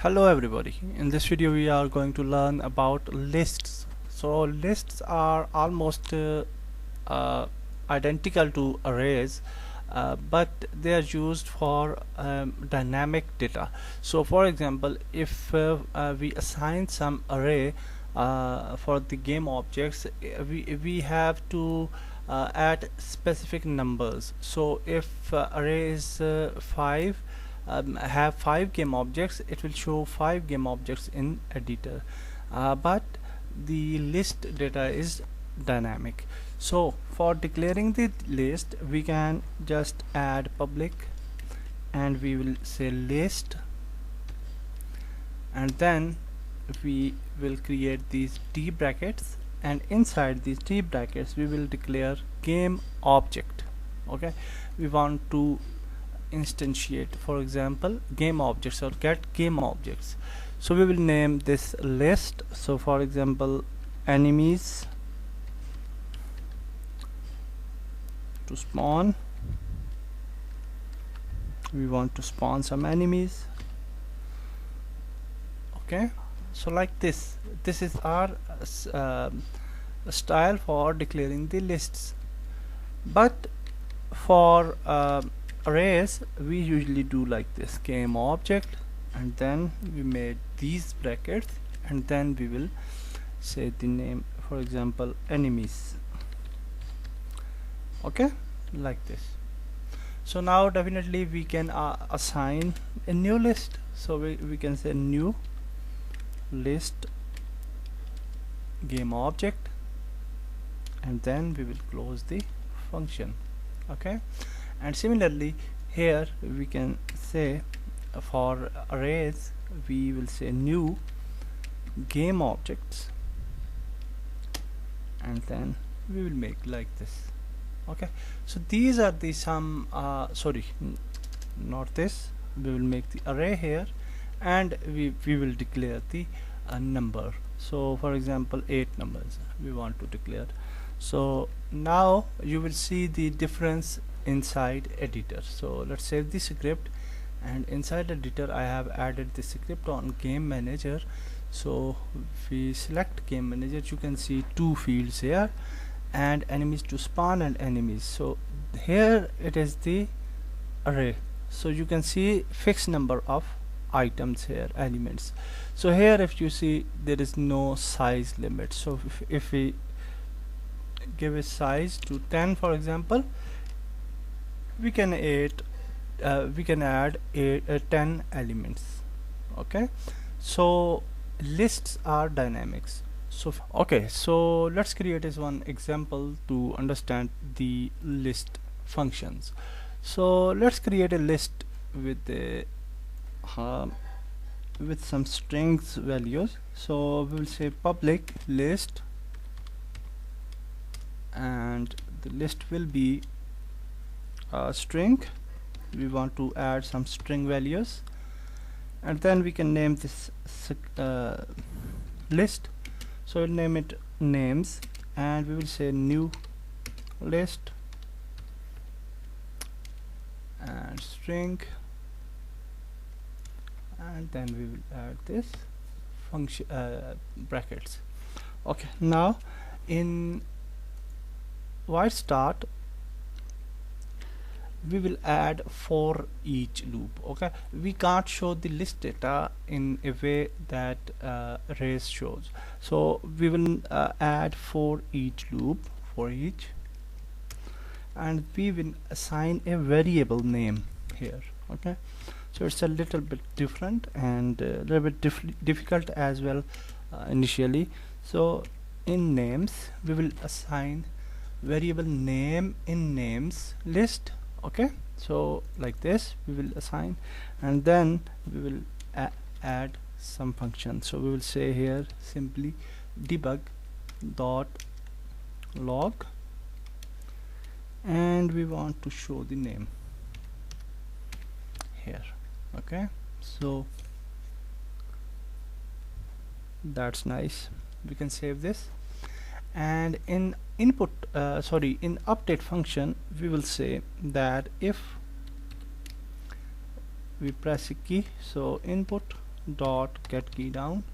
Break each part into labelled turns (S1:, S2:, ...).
S1: Hello everybody, in this video we are going to learn about lists. So lists are almost identical to arrays, but they are used for dynamic data. So for example, if we assign some array for the game objects, we have to add specific numbers. So if array is 5, have 5 game objects, it will show 5 game objects in editor, but the list data is dynamic. So for declaring the list, we can just add public and we will say list, and then we will create these T brackets, and inside these T brackets we will declare game object. Okay, we want to instantiate, for example, game objects or get game objects. So we will name this list. So for example, enemies to spawn, we want to spawn some enemies. Okay, so like this is our style for declaring the lists. But for arrays, we usually do like this: game object, and then we made these brackets, and then we will say the name, for example, enemies. Okay, like this. So now definitely we can assign a new list. So we can say new list game object, and then we will close the function. Okay, and similarly here we can say for arrays we will say new game objects, and then we will make like this. Okay, so these are the some not this, we will make the array here, and we will declare the number. So for example, 8 numbers we want to declare. So now you will see the difference inside editor. So let's save the script, and inside editor I have added the script on game manager. So if we select game manager, you can see 2 fields here, and enemies to spawn and enemies. So here it is the array, so you can see fixed number of items here, elements. So here if you see, there is no size limit. So if we give a size to 10, for example, we can add 10 elements. Okay, so lists are dynamics. So okay, so let's create this one example to understand the list functions. So let's create a list with the with some strings values. So we will say public list, and the list will be a string. We want to add some string values, and then we can name this list. So we'll name it names, and we will say new list and string, and then we will add this function brackets. Okay, now in while start we will add for each loop. Okay, we can't show the list data in a way that arrays shows, so we will add for each loop, for each, and we will assign a variable name here. Okay, so it's a little bit different and a little bit difficult as well initially. So in names we will assign variable name in names list. Okay, so like this we will assign, and then we will add some function. So we will say here simply debug dot log, and we want to show the name here. Okay, so that's nice. We can save this, and in input in update function we will say that if we press a key, so input dot get key down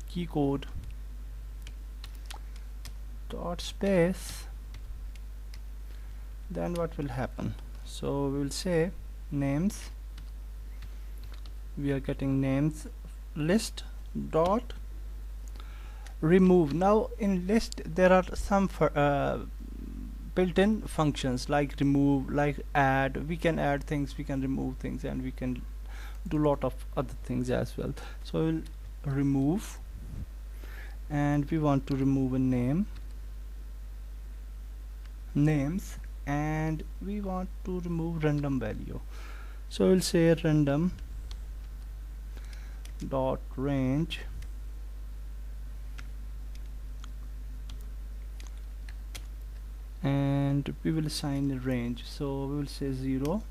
S1: key code dot space, then what will happen? So we will say names, we are getting names list dot remove. Now in list there are some built-in functions like remove, like add. We can add things, we can remove things, and we can do lot of other things as well. So we'll remove, and we want to remove a names, and we want to remove random value. So we'll say random dot range, and we will assign a range. So we will say 0,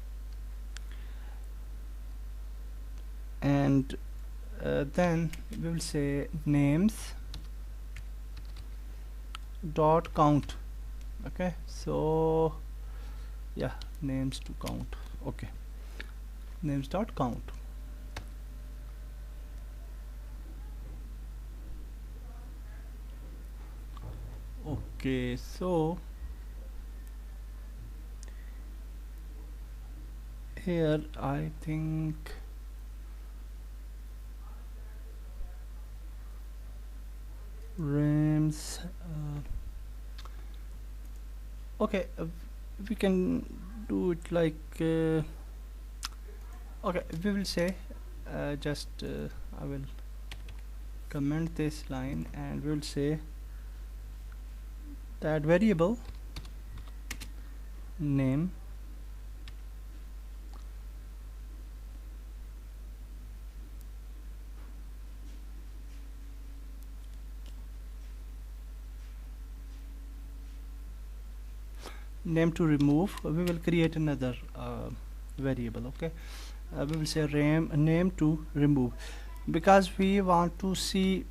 S1: and then we will say names dot count. Okay, so yeah, names to count. Okay, names dot count. Okay, so here I think rams okay, we can do it like okay, we will say just I will comment this line, and we will say that variable name to remove. We will create another variable. Okay, we will say name to remove, because we want to see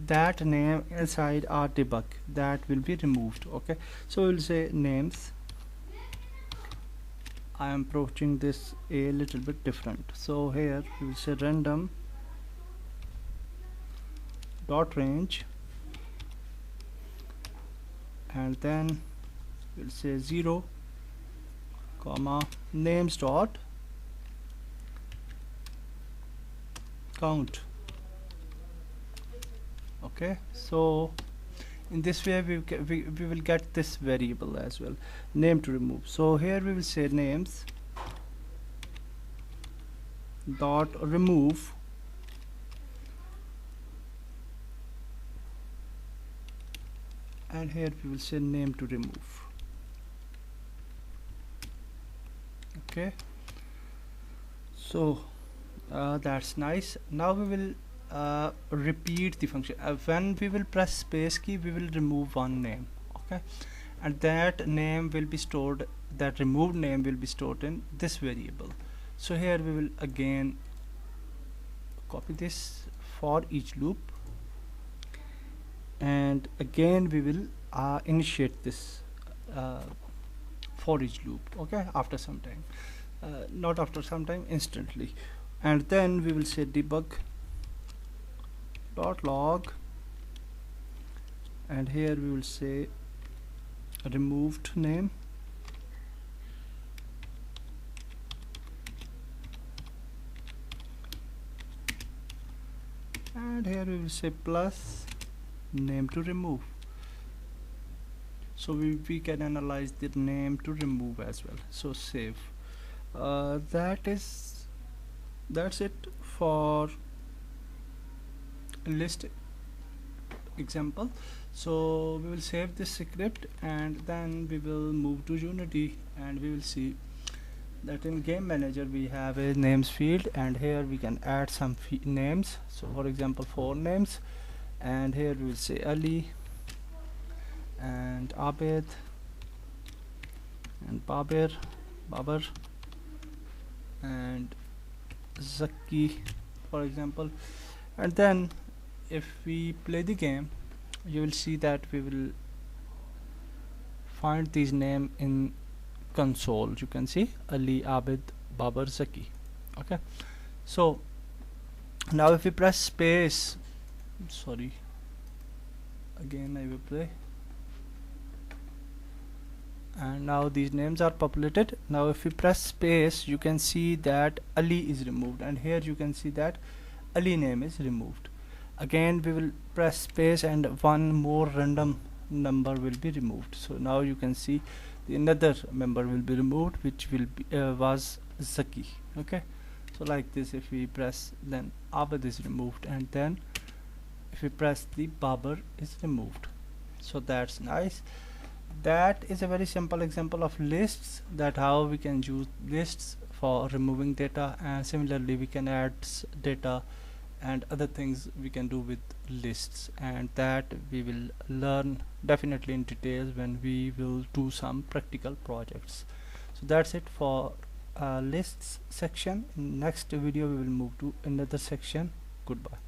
S1: that name inside our debug that will be removed. Okay, so we'll say names. I am approaching this a little bit different. So here we will say random dot range, and then we'll say 0 comma names dot count. Okay, so in this way we will get this variable as well, name to remove. So here we will say names dot remove, and here we will say name to remove. Okay, so that's nice. Now we will repeat the function. When we will press space key, we will remove one name. Okay, and that name will be stored, that removed name will be stored in this variable. So here we will again copy this for each loop, and again we will initiate this for each loop. Okay, after some time, not after some time, instantly. And then we will say debug dot log, and here we will say removed name, and here we will say plus name to remove. So we can analyze the name to remove as well. So save. That's it for list example. So we will save this script, and then we will move to Unity, and we will see that in game manager we have a names field, and here we can add some names. So for example 4 names, and here we will say Ali and Abed and Babar and Zaki, for example. And then if we play the game, you will see that we will find these names in console. You can see Ali, Abed, Babar, Zaki. Okay, So now if we press space, sorry, again I will play, and now these names are populated. Now if we press space, you can see that Ali is removed, and here you can see that Ali name is removed. Again we will press space and one more random number will be removed. So now you can see the another member will be removed, which will be was Zaki. Okay, so like this, if we press, then Abid is removed, and then if we press, the Babar is removed. So that's nice. That is a very simple example of lists, that how we can use lists for removing data, and similarly we can add data and other things we can do with lists, and that we will learn definitely in details when we will do some practical projects. So that's it for lists section. In next video we will move to another section. Goodbye.